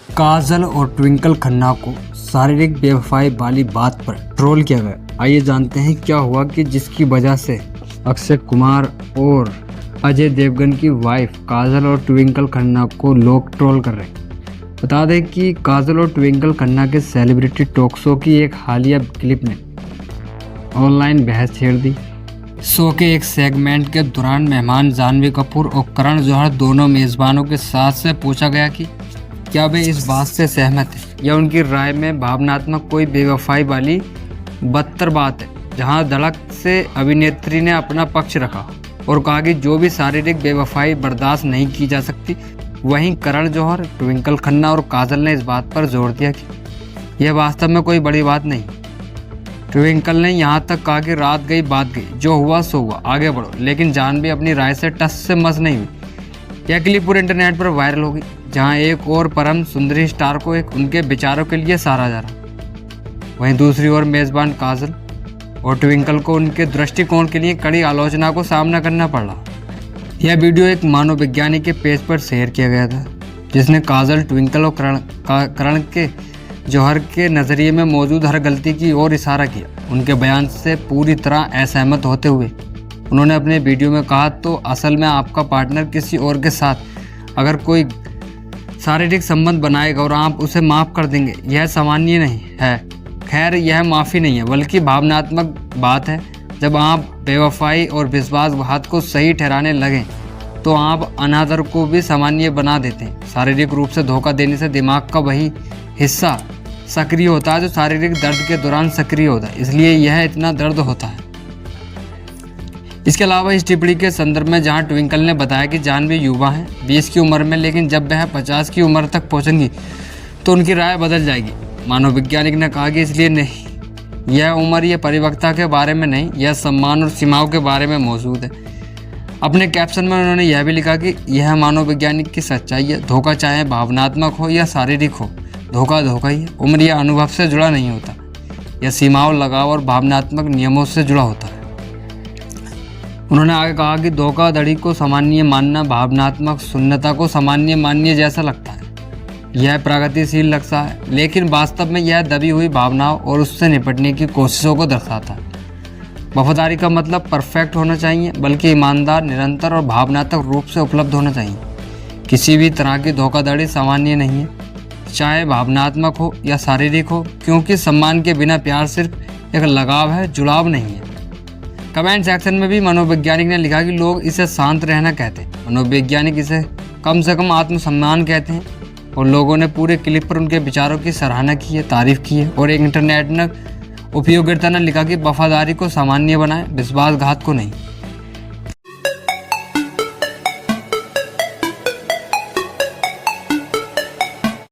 काजल और ट्विंकल खन्ना को शारीरिक बेवफाई वाली बात पर ट्रोल किया गया। आइए जानते हैं क्या हुआ कि जिसकी वजह से अक्षय कुमार और अजय देवगन की वाइफ काजल और ट्विंकल खन्ना को लोग ट्रोल कर रहे हैं। बता दें कि काजल और ट्विंकल खन्ना के सेलिब्रिटी टॉक शो की एक हालिया क्लिप ने ऑनलाइन बहस छेड़ दी। शो के एक सेगमेंट के दौरान मेहमान जानवी कपूर और करण जौहर दोनों मेज़बानों के साथ से पूछा गया कि क्या वे इस बात से सहमत हैं या उनकी राय में भावनात्मक कोई बेवफाई वाली बदतर बात है, जहां धड़क से अभिनेत्री ने अपना पक्ष रखा और कहा कि जो भी शारीरिक बेवफाई बर्दाश्त नहीं की जा सकती। वहीं करण जौहर, ट्विंकल खन्ना और काजल ने इस बात पर जोर दिया कि यह वास्तव में कोई बड़ी बात नहीं। ट्विंकल ने यहाँ तक कहा कि रात गई बात गई, जो हुआ सो हुआ, आगे बढ़ो। लेकिन जानवी अपनी राय से टस से मस नहीं हुई। यह क्लिप पूरे इंटरनेट पर वायरल हो गई, जहाँ एक और परम सुंदरी स्टार को उनके विचारों के लिए सराहा जा रहा। वहीं दूसरी ओर मेज़बान काजल और ट्विंकल को उनके दृष्टिकोण के लिए कड़ी आलोचना को सामना करना पड़ रहा। यह वीडियो एक मनोवैज्ञानिक के पेज पर शेयर किया गया था, जिसने काजल, ट्विंकल और करण के जौहर के नज़रिए में मौजूद हर गलती की ओर इशारा किया। उनके बयान से पूरी तरह असहमत होते हुए उन्होंने अपने वीडियो में कहा, तो असल में आपका पार्टनर किसी और के साथ अगर कोई शारीरिक संबंध बनाएगा और आप उसे माफ़ कर देंगे, यह सामान्य नहीं है। खैर, यह माफ़ी नहीं है बल्कि भावनात्मक बात है। जब आप बेवफाई और विश्वासघात को सही ठहराने लगें तो आप अनादर को भी सामान्य बना देते हैं। शारीरिक रूप से धोखा देने से दिमाग का वही हिस्सा सक्रिय होता है जो शारीरिक दर्द के दौरान सक्रिय होता है, इसलिए यह इतना दर्द होता है। इसके अलावा इस टिप्पणी के संदर्भ में जहां ट्विंकल ने बताया कि जानवी युवा है, 20 की उम्र में, लेकिन जब वह 50 की उम्र तक पहुंचेंगी तो उनकी राय बदल जाएगी। मनोवैज्ञानिक ने कहा कि इसलिए नहीं, यह उम्र यह परिपक्वता के बारे में नहीं, यह सम्मान और सीमाओं के बारे में मौजूद है। अपने कैप्शन में उन्होंने यह भी लिखा कि यह मनोवैज्ञानिक की सच्चाई है। धोखा चाहे भावनात्मक हो या शारीरिक हो, धोखा धोखा ही है। उम्र या अनुभव से जुड़ा नहीं होता, यह सीमाओं, लगाव और भावनात्मक नियमों से जुड़ा होता है। उन्होंने आगे कहा कि धोखाधड़ी को सामान्य मानना भावनात्मक शून्यता को सामान्य मानने जैसा लगता है। यह प्रगतिशील लगता है, लेकिन वास्तव में यह दबी हुई भावनाओं और उससे निपटने की कोशिशों को दर्शाता है। वफादारी का मतलब परफेक्ट होना चाहिए, बल्कि ईमानदार, निरंतर और भावनात्मक रूप से उपलब्ध होना चाहिए। किसी भी तरह की धोखाधड़ी सामान्य नहीं है, चाहे भावनात्मक हो या शारीरिक हो, क्योंकि सम्मान के बिना प्यार सिर्फ एक लगाव है, जुड़ाव नहीं है। कमेंट सेक्शन में भी मनोवैज्ञानिक ने लिखा कि लोग इसे शांत रहना कहते हैं, मनोवैज्ञानिक इसे कम से कम आत्मसम्मान कहते हैं। और लोगों ने पूरे क्लिप पर उनके विचारों की सराहना की है, तारीफ की है। और एक इंटरनेट ने उपयोगकर्ता ने लिखा कि वफादारी को सामान्य बनाएं, विश्वासघात को नहीं।